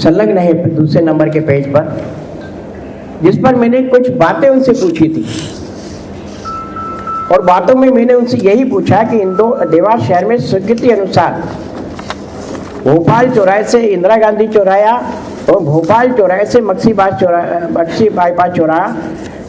संलग्न है दूसरे नंबर के पेज पर, जिस पर मैंने कुछ बातें उनसे पूछी थी। और बातों में मैंने उनसे यही पूछा कि देवास शहर में स्वीकृति अनुसार भोपाल चौराहे से इंदिरा गांधी चौराहा और भोपाल चौराहे से मक्सी बाईपास चौराहा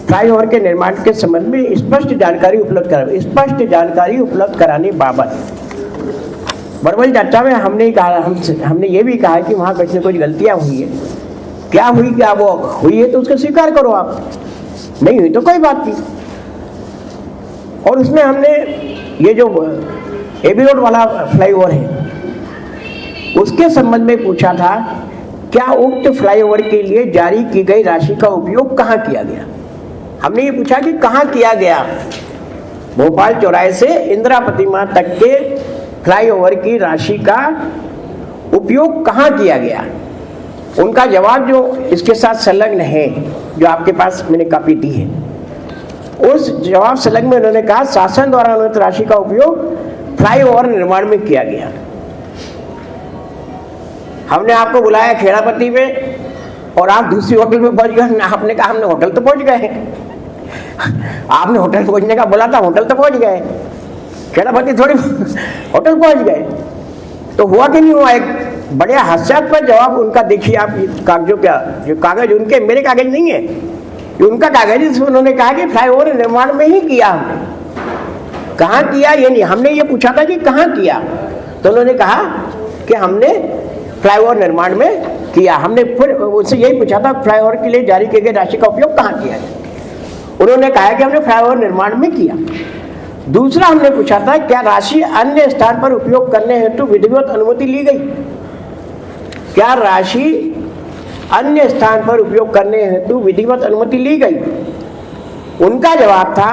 फ्लाईओवर के निर्माण के संबंध में स्पष्ट जानकारी उपलब्ध कराने बाबत वर्बल चर्चा में हमने ये भी कहा कि वहाँ कुछ न कुछ गलतियाँ हुई है। क्या वो हुई है तो उसको स्वीकार करो, आप नहीं हुई तो कोई बात नहीं। और उसमें हमने ये जो एबी रोड वाला फ्लाईओवर है उसके संबंध में पूछा था, क्या उक्त फ्लाईओवर के लिए जारी की गई राशि का उपयोग कहाँ किया गया। हमने ये पूछा कि कहाँ किया गया, भोपाल चौराहे से इंदिरा प्रतिमा तक के फ्लाईओवर की राशि का उपयोग कहाँ किया गया। उनका जवाब जो इसके साथ संलग्न है, जो आपके पास मैंने कॉपी दी है, उस जवाब संलग्न में उन्होंने कहा शासन द्वारा अनुमत राशि का उपयोग फ्लाईओवर निर्माण में किया गया। हमने आपको बुलाया खेड़ापति में और आप दूसरी होटल में पहुंच गए। आपने कहा हमने होटल तो पहुंच गए, आपने होटल पहुंचने का बोला था, होटल तो पहुंच गए, खेड़ापति थोड़ी होटल पहुंच गए। तो हुआ कि नहीं हुआ, एक बड़े हास्यास्पद जवाब उनका देखिए आप। कागजों का जो कागज उनके, मेरे कागज नहीं है, ये उनका कागज है, जिसमें उन्होंने कहा कि फ्लाईओवर निर्माण में ही किया हमने। कहाँ किया ये नहीं, हमने ये पूछा था कि कहाँ किया, तो उन्होंने कहा कि हमने फ्लाईओवर निर्माण में किया। हमने फिर उनसे यही पूछा था फ्लाईओवर के लिए जारी की गई राशि का उपयोग कहाँ किया है, उन्होंने कहा कि हमने फ्लाईओवर निर्माण में किया। दूसरा हमने पूछा था क्या राशि अन्य स्थान पर उपयोग करने हेतु विधिवत अनुमति ली गई, क्या राशि अन्य स्थान पर उपयोग करने हेतु विधिवत अनुमति ली गई। उनका जवाब था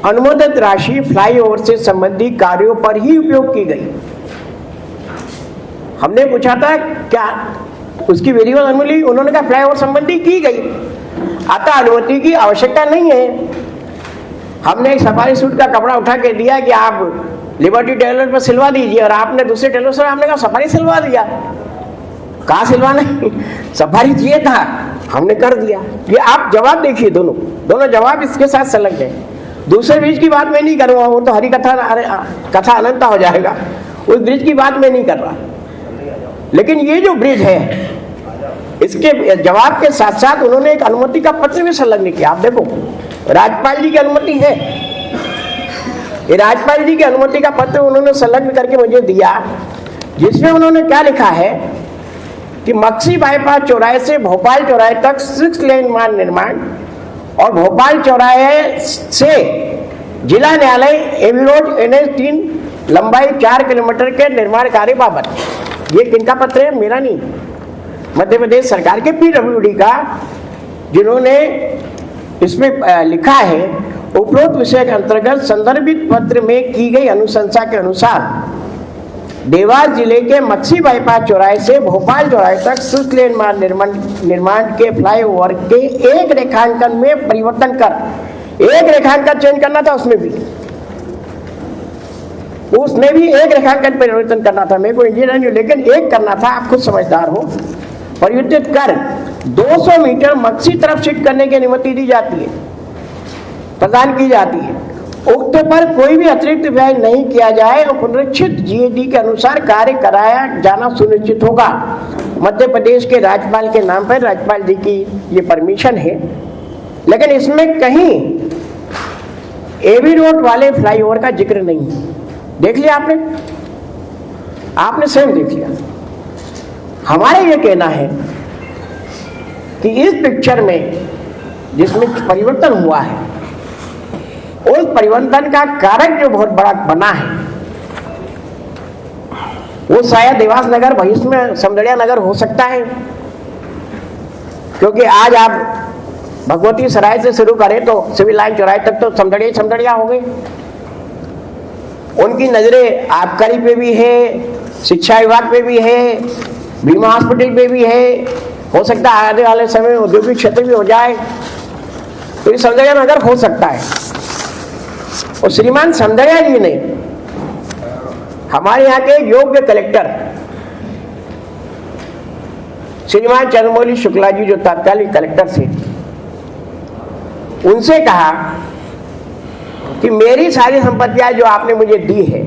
अनुमोदित राशि फ्लाईओवर से संबंधित कार्यों पर ही उपयोग की गई। हमने पूछा था क्या उसकी विधिवत अनुमति, उन्होंने कहा फ्लाईओवर संबंधी की गई, अतः अनुमति की आवश्यकता नहीं है। हमने एक सफारी सूट का कपड़ा उठा के दिया कि आप लिबर्टी टेलर पर सिलवा दीजिए, और आपने दूसरे टेलर से हमने कहा सफारी सिलवा दिया। कहाँ सिलवाना है, सफारी चाहिए था, हमने कर दिया। ये आप जवाब देखिए, दोनों जवाब इसके साथ संलग्न है। दूसरे ब्रिज की बात मैं नहीं करूँगा, वो तो हरी कथा अनंता हो जाएगा, उस ब्रिज की बात मैं नहीं कर रहा। लेकिन ये जो ब्रिज है इसके जवाब के साथ साथ उन्होंने एक अनुमति का पत्र भी संलग्न किया। आप देखो, राज्यपाल जी की अनुमति है, ये राज्यपाल जी की अनुमति का पत्र उन्होंने संलग्न करके मुझे दिया, जिसमें उन्होंने क्या लिखा है कि मक्सी बाईपास चौराहे से भोपाल चौराहे तक 6 लेन मार्ग निर्माण और भोपाल चौराहे से जिला न्यायालय एबी रोड NH 3 लंबाई 4 किलोमीटर के निर्माण कार्य बाबत। ये किनका पत्र है, मेरा नहीं, मध्य प्रदेश सरकार के PWD का, जिन्होंने इसमें लिखा है उपरोक्त विषय के अंतर्गत संदर्भित पत्र में की गई अनुशंसा के अनुसार देवास जिले के मक्सी बाईपास चौराहे से भोपाल चौराहे तक 6 लेन मार्ग निर्माण के फ्लाईओवर के एक रेखांकन में परिवर्तन कर, एक रेखांकन चेंज करना था, उसमें भी एक रेखांकन परिवर्तन करना था। मेरे को इंजीनियर नहीं, लेकिन एक करना था, आप खुद समझदार हो। परिवर्तित कर 200 मीटर मक्सी तरफ शिफ्ट करने की अनुमति दी जाती है, प्रदान की जाती है। उक्त पर कोई भी अतिरिक्त व्यय नहीं किया जाए और पुनरीक्षित GAD के अनुसार कार्य कराया जाना सुनिश्चित होगा। मध्य प्रदेश के राज्यपाल के नाम पर राज्यपाल जी की ये परमिशन है। लेकिन इसमें कहीं एबी रोड वाले फ्लाईओवर का जिक्र नहीं है। देख लिया आपने स्वयं देख लिया। हमारा ये कहना है कि इस पिक्चर में जिसमें परिवर्तन हुआ है, उस परिवर्तन का कारक जो बहुत बड़ा बना है वो शायद देवास नगर, भविष्य में समदड़िया नगर हो सकता है। क्योंकि आज आप भगवती सराय से शुरू करें तो सिविल लाइन चौराहे तक तो समदड़िया हो गए। उनकी नजरें आबकारी पे भी है, शिक्षा विभाग पे भी है, बीमा हॉस्पिटल पे भी है, हो सकता है आने वाले समय औद्योगिक क्षेत्र भी हो जाए, तो ये समदड़िया नगर हो सकता है। और श्रीमान समदड़िया जी ने हमारे यहाँ के योग्य कलेक्टर श्रीमान चंद्रमौली शुक्ला जी जो तत्कालीन कलेक्टर थे, उनसे कहा कि मेरी सारी संपत्तियां जो आपने मुझे दी है,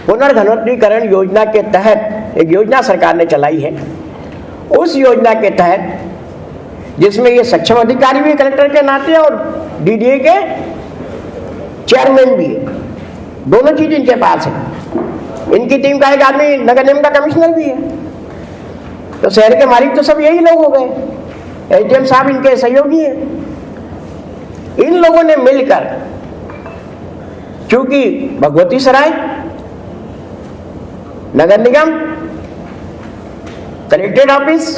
पुनर्धनोत्तरीकरण योजना के तहत एक योजना सरकार ने चलाई है, उस योजना के तहत जिसमें ये सक्षम अधिकारी भी कलेक्टर के नाते और डीडीए के चेयरमैन भी है, दोनों चीज इनके पास है। इनकी टीम का एक आदमी नगर निगम का कमिश्नर भी है, तो शहर के मालिक तो सब यही लोग हो गए। एसडीएम साहब इनके सहयोगी हैं। इन लोगों ने मिलकर, चूंकि भगवती सराय, नगर निगम, कलेक्ट्रेट ऑफिस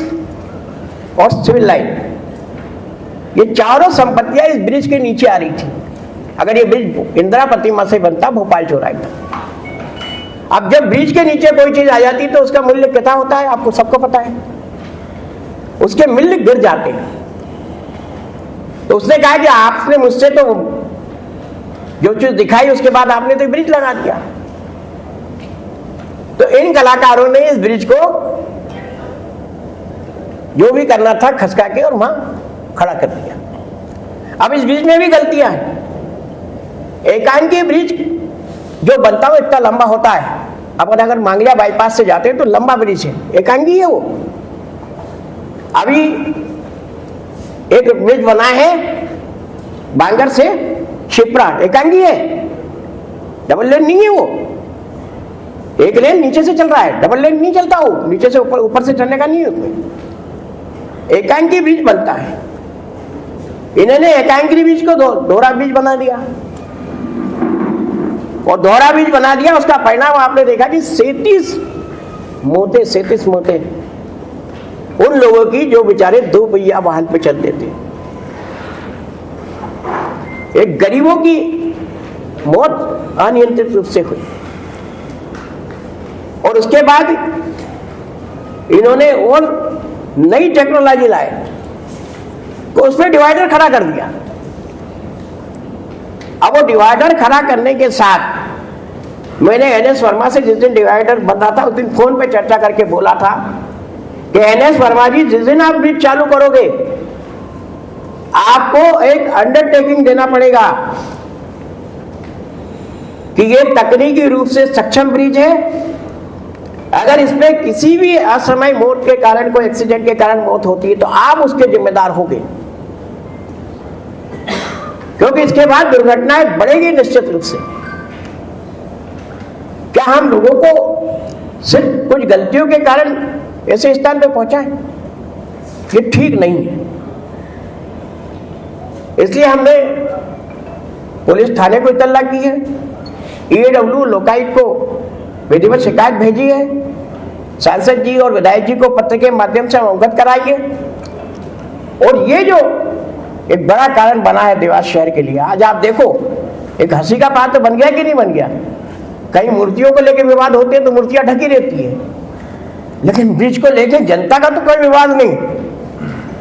और सिविल लाइन, ये चारों संपत्तियां इस ब्रिज के नीचे आ रही थी। अगर ये ब्रिज इंदिरा प्रतिमा से बनता भोपाल चौराहे तक, अब जब ब्रिज के नीचे कोई चीज आ जाती तो उसका मूल्य कितना होता है आपको सबको पता है, उसके मूल्य गिर जाते हैं। तो उसने कहा कि आपने मुझसे तो जो चीज दिखाई उसके बाद आपने तो ब्रिज लगा दिया। तो इन कलाकारों ने इस ब्रिज को जो भी करना था खसका के और वहां खड़ा कर दिया। अब इस ब्रिज में भी गलतियां हैं। एकांकी ब्रिज जो बनता हो इतना लंबा होता है, अब अगर मांगलिया बाईपास से जाते हैं तो लंबा ब्रिज है, एकांकी है वो। अभी एक ब्रिज बना है बांगर से शिप्रा, एकांकी है, डबल लेन नहीं है वो। एक लेन नीचे से चल रहा है, डबल लेन नहीं चलता वो, नीचे से ऊपर, ऊपर से चलने का नहीं है उसमें। एकांकी ब्रिज बनता है, इन्होंने एकांकी ब्रिज को दोहरा ब्रिज बना दिया, और दोहरा ब्रिज बना दिया। उसका परिणाम आपने देखा कि 37 मोटे उन लोगों की जो बेचारे 2 पहिया वाहन पे चलते थे, एक गरीबों की मौत अनियंत्रित रूप से हुई। और उसके बाद इन्होंने और नई टेक्नोलॉजी लाए तो उसमें डिवाइडर खड़ा कर दिया। अब वो डिवाइडर खड़ा करने के साथ मैंने एनएस वर्मा से जिस दिन डिवाइडर बना था उस दिन फोन पे चर्चा करके बोला था कि एनएस वर्मा जी, जिस दिन आप ब्रिज चालू करोगे आपको एक अंडरटेकिंग देना पड़ेगा कि ये तकनीकी रूप से सक्षम ब्रिज है। अगर इसमें किसी भी असमय मौत के कारण, कोई एक्सीडेंट के कारण मौत होती है तो आप उसके जिम्मेदार होंगे, क्योंकि इसके बाद दुर्घटनाएं बढ़ेगी निश्चित रूप से। क्या हम लोगों को सिर्फ कुछ गलतियों के कारण ऐसे स्थान पे पहुंचाएं? ये ठीक नहीं है। इसलिए हमने पुलिस थाने को इत्तला की है, ईएडब्ल्यू लोकायुक्त को विधिवत शिकायत भेजी है, सांसद जी और विधायक जी को पत्र के माध्यम से अवगत कराई है। और ये जो एक बड़ा कारण बना है देवास शहर के लिए, आज आप देखो एक हंसी का पात्र बन गया कि नहीं बन गया। कई मूर्तियों को लेकर विवाद होते हैं तो मूर्तियां ढकी रहती है, लेकिन ब्रिज को लेकर जनता का तो कोई विवाद नहीं।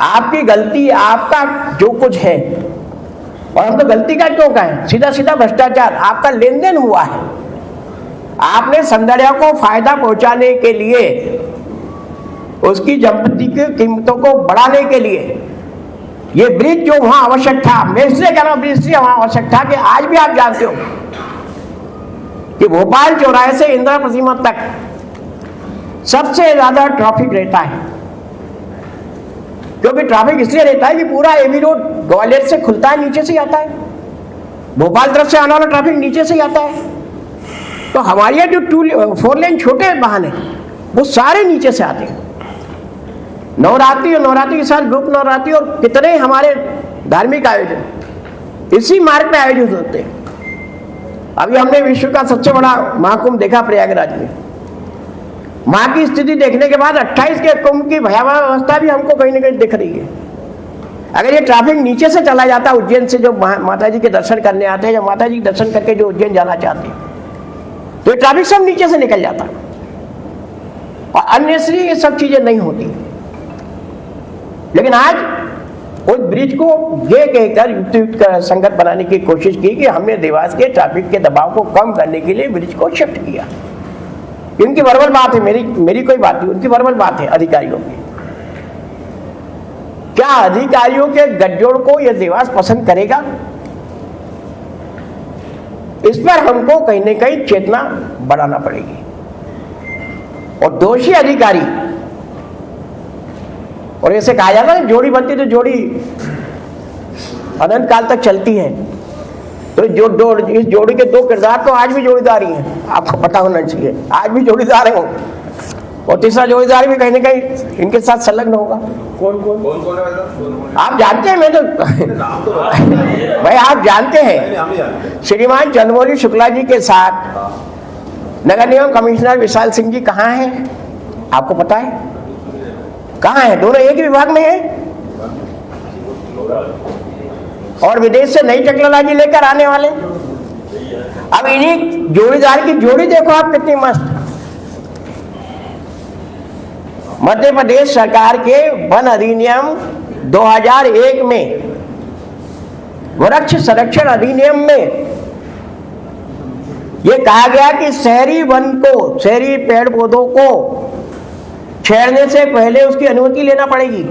आपकी गलती, आपका जो कुछ है, और हम तो गलती का क्यों कहें, सीधा सीधा भ्रष्टाचार, आपका लेन देन हुआ है। आपने सौंदर्य को फायदा पहुंचाने के लिए, उसकी संपत्ति की कीमतों को बढ़ाने के लिए ये ब्रिज जो वहां आवश्यक था, मैं इसलिए कह रहा हूं ब्रिज से वहां आवश्यक था कि आज भी आप जानते हो कि भोपाल चौराहे से इंदिरा प्रतिमा तक सबसे ज्यादा ट्रैफिक रहता है। क्योंकि ट्रैफिक इसलिए रहता है कि पूरा एबी रोड ग्वालियर से खुलता है, नीचे से आता है, भोपाल तरफ से आने वाला ट्रैफिक नीचे से आता है। तो हमारे यहाँ जो 4 लेन छोटे वाहन है वो सारे नीचे से आते हैं। नवरात्रि और नवरात्रि के साथ ग्रुप नवरात्रि और कितने हमारे धार्मिक आयोजन इसी मार्ग पे आयोजित होते हैं। अभी हमने विश्व का सबसे बड़ा महाकुंभ देखा प्रयागराज में। वहां की स्थिति देखने के बाद 28 के कुंभ की भयावह अवस्था भी हमको कहीं ना कहीं दिख रही है। अगर ये ट्रैफिक नीचे से चला जाता उज्जैन से, जो माता जी के दर्शन करने आते हैं या माता जी के दर्शन करके जो उज्जैन जाना चाहते हैं, तो ये ट्रैफिक सब नीचे से निकल जाता और अननेसेसरी ये सब चीजें नहीं होती। लेकिन आज उस ब्रिज को ये कहकर युक्त संगत बनाने की कोशिश की कि हमने देवास के ट्रैफिक के दबाव को कम करने के लिए ब्रिज को शिफ्ट किया। इनकी वर्बल बात है, मेरी कोई बात नहीं, उनकी वर्बल बात है अधिकारियों की। क्या अधिकारियों के गठजोड़ को यह देवास पसंद करेगा? इस पर हमको कहीं न कहीं चेतना बढ़ाना पड़ेगी। और दोषी अधिकारी, और ऐसे कहा जाता है जोड़ी बनती तो जोड़ी अनंत काल तक चलती है, तो इस जोड़ी के दो किरदार तो आज भी जोड़ीदार ही हैं, आपको पता होना चाहिए, आज भी जोड़ीदार हैं, और तीसरा जोड़ीदार भी कहीं ना कहीं इनके साथ संलग्न होगा। कौन आप जानते हैं, मैं तो भाई आप जानते हैं, श्रीमान चंद्रमौली शुक्ला जी के साथ नगर निगम कमिश्नर विशाल सिंह जी कहाँ हैं, आपको पता है? कहाँ है? दोनों एक ही विभाग में हैं, और विदेश से नई टेक्नोलॉजी लेकर आने वाले। अब इन्हीं जोड़ीदार की जोड़ी देखो आप कितनी मस्त। मध्य प्रदेश सरकार के वन अधिनियम 2001 में, वृक्ष संरक्षण अधिनियम में यह कहा गया कि शहरी वन को, शहरी पेड़ पौधों को छेड़ने से पहले उसकी अनुमति लेना पड़ेगी।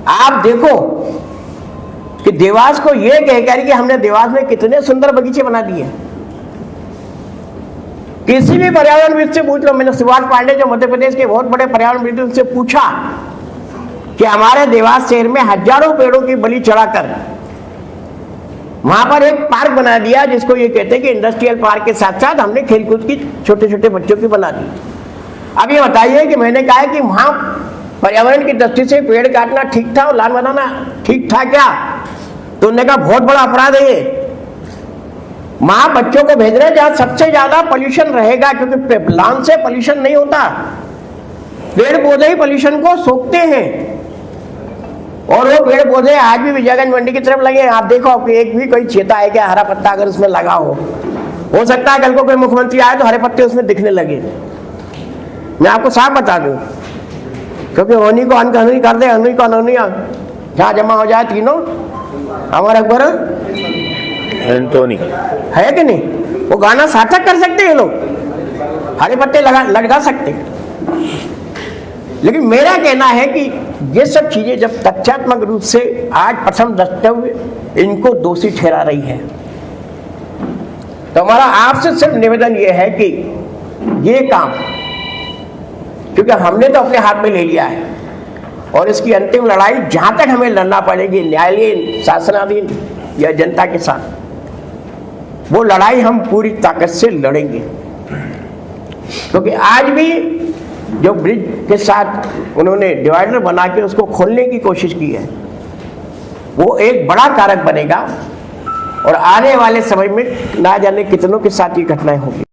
आप देखो कि देवास को यह कहकर कि हमने देवास में कितने सुंदर बगीचे बना दिए। किसी भी पर्यावरणविद से पूछ लो, मैंने सुभाष पांडे जो मध्य प्रदेश के बहुत बड़े पर्यावरणविद उनसे पूछा कि हमारे देवास शहर में हजारों पेड़ों की बलि चढ़ाकर वहां पर एक पार्क बना दिया, जिसको ये कहते हैं कि इंडस्ट्रियल पार्क के साथ साथ हमने खेलकूद की छोटे छोटे बच्चों की बना दी। अब ये बताइए कि मैंने कहा है कि वहां पर्यावरण की दृष्टि से पेड़ काटना ठीक था और लान बनाना ठीक था क्या? तो उन्होंने कहा बहुत बड़ा अपराध है ये। वहां बच्चों को भेज रहे हैं जहां सबसे ज्यादा पोल्यूशन रहेगा, क्योंकि लान से पोल्यूशन नहीं होता, पेड़ पौधे ही पोल्यूशन को सोखते हैं। और वो पेड़ पौधे आज भी विजयगंज मंडी की तरफ लगे। आप देखो कि एक भी कोई चेता है क्या हरा पत्ता अगर उसमें लगा हो सकता है कल को कोई मुख्यमंत्री आए तो हरे पत्ते उसमें दिखने लगे। मैं आपको साफ बता दूं, क्योंकि होनी को अनकहोनी कर दे, अनहोनी को अनहोनी जहां जमा हो जाए तीनों, हमारे अकबर एंटोनी है कि नहीं? वो गाना सार्थक कर सकते हैं लोग, हरे पत्ते लगा सकते। लेकिन मेरा कहना है कि ये सब चीजें जब तथ्यात्मक रूप से आज प्रथम द्रष्टव्य इनको दोषी ठहरा रही है, तो हमारा आपसे सिर्फ निवेदन ये है कि ये काम, क्योंकि हमने तो अपने हाथ में ले लिया है, और इसकी अंतिम लड़ाई जहां तक हमें लड़ना पड़ेगी न्यायालयीन, शासनाधीन या जनता के साथ, वो लड़ाई हम पूरी ताकत से लड़ेंगे। क्योंकि आज भी जो ब्रिज के साथ उन्होंने डिवाइडर बना के उसको खोलने की कोशिश की है, वो एक बड़ा कारक बनेगा, और आने वाले समय में ना जाने कितनों के साथ ये घटनाएं होंगी।